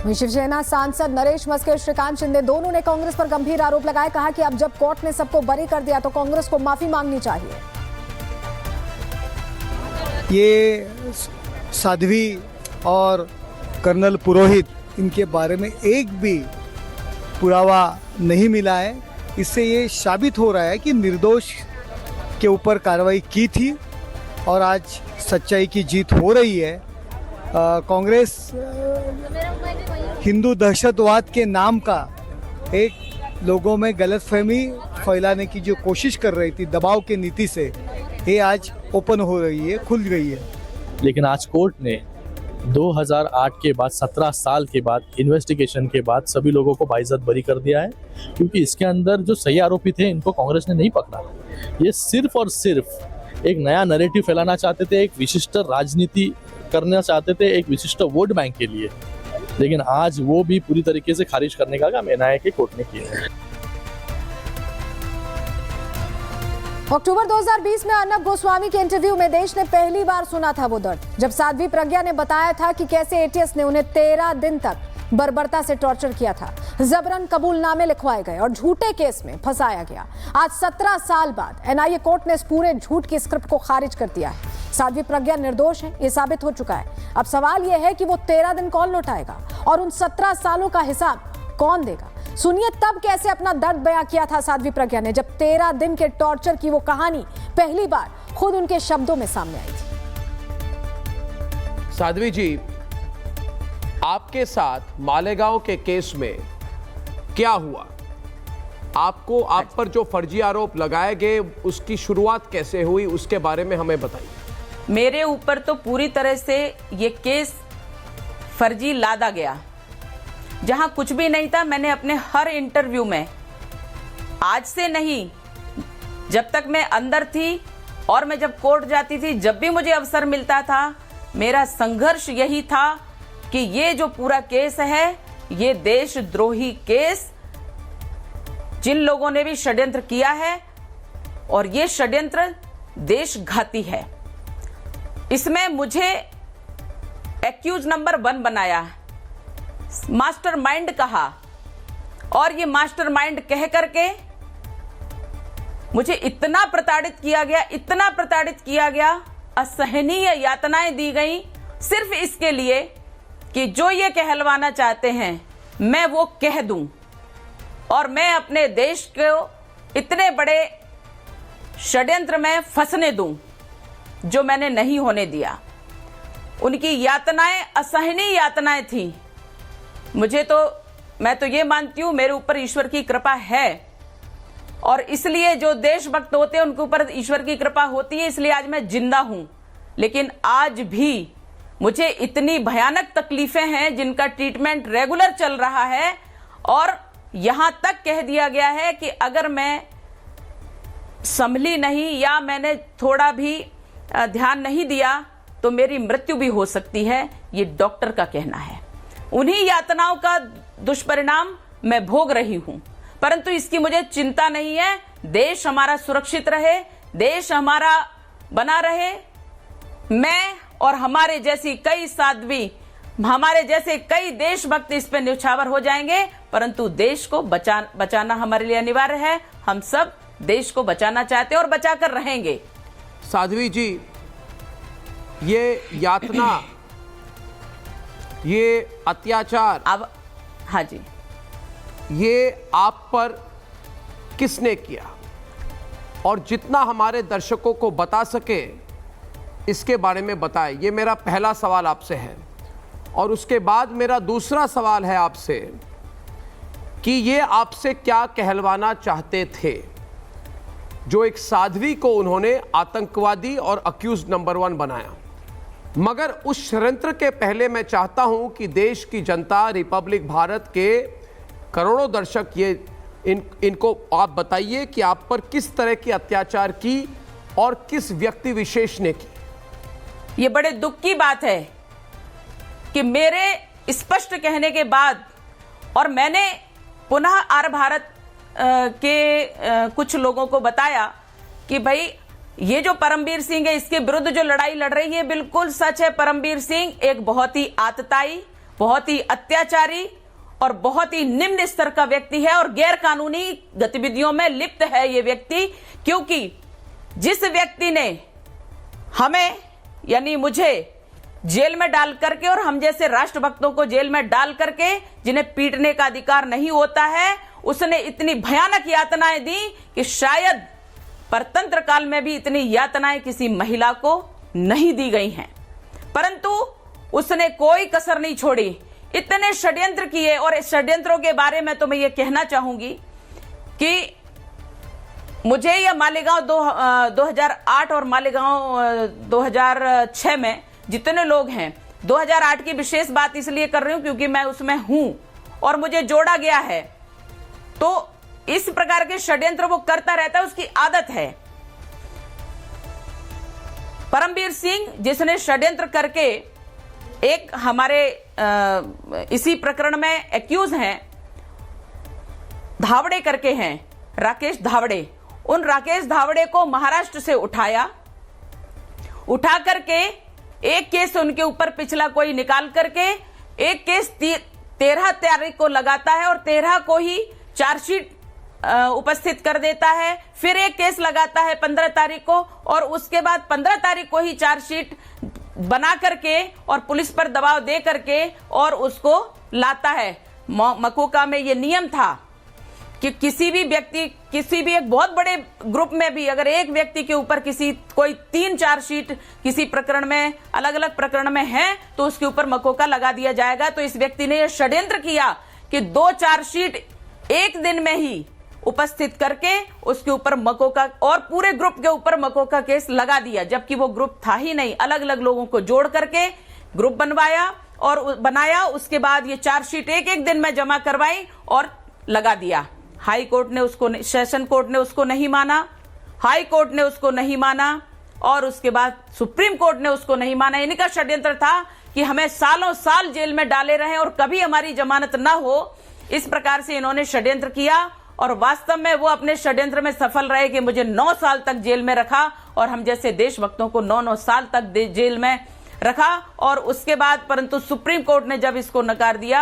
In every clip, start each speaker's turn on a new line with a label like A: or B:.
A: वहीं शिवसेना सांसद नरेश मस्के, श्रीकांत शिंदे दोनों ने कांग्रेस पर गंभीर आरोप लगाए। कहा कि अब जब कोर्ट ने सबको बरी कर दिया तो कांग्रेस को माफी मांगनी चाहिए।
B: ये साध्वी और कर्नल पुरोहित, इनके बारे में एक भी पुरावा नहीं मिला है। इससे ये साबित हो रहा है कि निर्दोष के ऊपर कार्रवाई की थी और आज सच्चाई की जीत हो रही है। कांग्रेस हिंदू दहशतवाद के नाम का एक लोगों में गलतफहमी फैलाने की जो कोशिश कर रही थी दबाव की नीति से, ये आज ओपन हो रही है, खुल गई है।
C: लेकिन आज कोर्ट ने 2008 के बाद 17 साल के बाद इन्वेस्टिगेशन के बाद सभी लोगों को बाइज्जत बरी कर दिया है, क्योंकि इसके अंदर जो सही आरोपी थे इनको कांग्रेस ने नहीं पकड़ा। ये सिर्फ और सिर्फ एक नया नैरेटिव फैलाना चाहते थे, एक विशिष्ट राजनीति करना चाहते थे, एक विशिष्ट वोट बैंक के लिए। लेकिन आज वो भी पूरी तरीके से खारिज करने का काम एनआईए के कोर्ट ने किया है।
A: अक्टूबर 2020 में अर्नब गोस्वामी के इंटरव्यू में देश ने पहली बार सुना था वो दर्द, जब साध्वी प्रज्ञा ने बताया था कि कैसे एटीएस ने उन्हें 13 दिन तक बर्बरता से टॉर्चर किया था, जबरन कबूलनामे लिखवाए गए और झूठे केस में फंसाया गया। आज 17 साल बाद एनआईए कोर्ट ने इस पूरे झूठ की स्क्रिप्ट को खारिज कर दिया है। साध्वी प्रज्ञा निर्दोष है, ये साबित हो चुका है। अब सवाल यह है कि वो 13 दिन कौन लौटाएगा और उन 17 सालों का हिसाब कौन देगा। सुनिए तब कैसे अपना दर्द बयां किया था साध्वी प्रज्ञा ने, जब 13 दिन के टॉर्चर की वो कहानी पहली बार खुद उनके शब्दों में सामने आई थी।
D: साध्वी जी, आपके साथ मालेगांव के केस में क्या हुआ? आप पर जो फर्जी आरोप लगाए गए उसकी शुरुआत कैसे हुई, उसके बारे में हमें बताइए।
E: मेरे ऊपर तो पूरी तरह से ये केस फर्जी लादा गया, जहां कुछ भी नहीं था। मैंने अपने हर इंटरव्यू में, आज से नहीं, जब तक मैं अंदर थी और मैं जब कोर्ट जाती थी, जब भी मुझे अवसर मिलता था, मेरा संघर्ष यही था कि ये जो पूरा केस है, ये देशद्रोही केस जिन लोगों ने भी षड्यंत्र किया है, और ये षड्यंत्र देशघाती है। इसमें मुझे एक्यूज नंबर 1 बनाया, मास्टरमाइंड कहा, और ये मास्टरमाइंड कह करके मुझे इतना प्रताड़ित किया गया, इतना प्रताड़ित किया गया, असहनीय यातनाएं दी गई, सिर्फ इसके लिए कि जो ये कहलवाना चाहते हैं मैं वो कह दूं और मैं अपने देश को इतने बड़े षड्यंत्र में फंसने दूं, जो मैंने नहीं होने दिया। उनकी यातनाएं असहनीय यातनाएं थी। मैं तो ये मानती हूं मेरे ऊपर ईश्वर की कृपा है, और इसलिए जो देशभक्त होते हैं उनके ऊपर ईश्वर की कृपा होती है, इसलिए आज मैं जिंदा हूं। लेकिन आज भी मुझे इतनी भयानक तकलीफें हैं जिनका ट्रीटमेंट रेगुलर चल रहा है, और यहां तक कह दिया गया है कि अगर मैं संभली नहीं या मैंने थोड़ा भी ध्यान नहीं दिया तो मेरी मृत्यु भी हो सकती है। ये डॉक्टर का कहना है। उन्हीं यातनाओं का दुष्परिणाम मैं भोग रही हूं, परंतु इसकी मुझे चिंता नहीं है। देश हमारा सुरक्षित रहे, देश हमारा बना रहे। मैं और हमारे जैसी कई साध्वी, हमारे जैसे कई देशभक्त इस पे न्यौछावर हो जाएंगे, परंतु देश को बचाना हमारे लिए अनिवार्य है। हम सब देश को बचाना चाहते हैं और बचाकर रहेंगे।
D: साध्वी जी, ये यातना, ये अत्याचार,
E: अब हाँ जी,
D: ये आप पर किसने किया? और जितना हमारे दर्शकों को बता सके इसके बारे में बताएं। ये मेरा पहला सवाल आपसे है। और उसके बाद मेरा दूसरा सवाल है आपसे कि ये आपसे क्या कहलवाना चाहते थे, जो एक साध्वी को उन्होंने आतंकवादी और अक्यूज नंबर 1 बनाया। मगर उस षड्यंत्र के पहले मैं चाहता हूं कि देश की जनता, रिपब्लिक भारत के करोड़ों दर्शक, इनको आप बताइए कि आप पर किस तरह की अत्याचार की और किस व्यक्ति विशेष ने की।
E: ये बड़े दुख की बात है कि मेरे स्पष्ट कहने के बाद, और मैंने पुनः आर्य भारत के कुछ लोगों को बताया कि भाई ये जो परमवीर सिंह है, इसके विरुद्ध जो लड़ाई लड़ रही है बिल्कुल सच है। परमवीर सिंह एक बहुत ही आतताई, बहुत ही अत्याचारी और बहुत ही निम्न स्तर का व्यक्ति है और गैर कानूनी गतिविधियों में लिप्त है ये व्यक्ति। क्योंकि जिस व्यक्ति ने हमें यानी मुझे जेल में डाल करके और हम जैसे राष्ट्रभक्तों को जेल में डाल करके जिन्हें पीटने का अधिकार नहीं होता है, उसने इतनी भयानक यातनाएं दी कि शायद परतंत्र काल में भी इतनी यातनाएं किसी महिला को नहीं दी गई हैं। परंतु उसने कोई कसर नहीं छोड़ी, इतने षड्यंत्र किए। और इस षड्यंत्रों के बारे में तो मैं ये कहना चाहूंगी कि मुझे यह मालेगांव 2008 और मालेगांव 2006 में जितने लोग हैं, 2008 की विशेष बात इसलिए कर रही हूं क्योंकि मैं उसमें हूं और मुझे जोड़ा गया है। तो इस प्रकार के षड्यंत्र वो करता रहता है, उसकी आदत है। परमवीर सिंह जिसने षड्यंत्र करके एक हमारे इसी प्रकरण में एक्यूज हैं, धावड़े करके हैं, राकेश धावड़े। उन राकेश धावड़े को महाराष्ट्र से उठा करके एक केस उनके ऊपर पिछला कोई निकाल करके एक केस 13 तारीख को लगाता है और 13 को ही चार्जशीट उपस्थित कर देता है। फिर एक केस लगाता है 15 तारीख को और उसके बाद 15 तारीख को ही चार्जशीट बना करके और पुलिस पर दबाव दे करके और उसको लाता है। मकोका में ये नियम था कि किसी भी व्यक्ति, किसी भी एक बहुत बड़े ग्रुप में भी अगर एक व्यक्ति के ऊपर कोई 3 चार्जशीट किसी प्रकरण में, अलग अलग प्रकरण में है, तो उसके ऊपर मकोका लगा दिया जाएगा। तो इस व्यक्ति ने यह षड्यंत्र किया कि 2 चार्जशीट एक दिन में ही उपस्थित करके उसके ऊपर मकोका और पूरे ग्रुप के ऊपर मकोका केस लगा दिया, जबकि वो ग्रुप था ही नहीं। अलग अलग लोगों को जोड़ करके ग्रुप बनाया। उसके बाद ये चार्जशीट एक दिन में जमा करवाई और लगा दिया। हाई कोर्ट ने उसको, सेशन कोर्ट ने उसको नहीं माना, हाई कोर्ट ने उसको नहीं माना और उसके बाद सुप्रीम कोर्ट ने उसको नहीं माना। इनका षड्यंत्र था कि हमें सालों साल जेल में डाले रहे और कभी हमारी जमानत ना हो। इस प्रकार से इन्होंने षड्यंत्र किया और वास्तव में वो अपने षड्यंत्र में सफल रहे कि मुझे 9 साल तक जेल में रखा और हम जैसे देशभक्तों को 9 साल तक जेल में रखा। और उसके बाद परंतु सुप्रीम कोर्ट ने जब इसको नकार दिया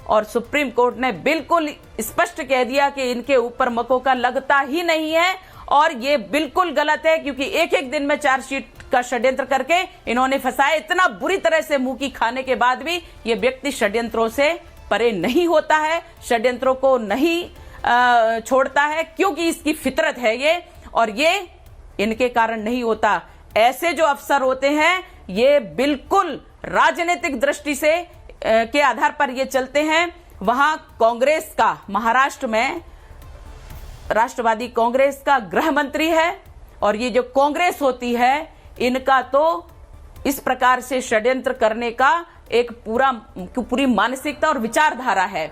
E: और सुप्रीम कोर्ट ने बिल्कुल स्पष्ट कह दिया कि इनके ऊपर मकोका लगता ही नहीं है और ये बिल्कुल गलत है, क्योंकि एक दिन में चार्जशीट का षड्यंत्र करके इन्होंने फंसाया। इतना बुरी तरह से मुंह की खाने के बाद भी ये व्यक्ति षड्यंत्रों से परे नहीं होता है, षड्यंत्रों को नहीं छोड़ता है, क्योंकि इसकी फितरत है ये, और ये इनके कारण नहीं होता। ऐसे जो अफसर होते हैं ये बिल्कुल राजनीतिक दृष्टि से के आधार पर ये चलते हैं। वहां कांग्रेस का, महाराष्ट्र में राष्ट्रवादी कांग्रेस का गृह मंत्री है और ये जो कांग्रेस होती है इनका तो इस प्रकार से षड्यंत्र करने का एक पूरी मानसिकता और विचारधारा है।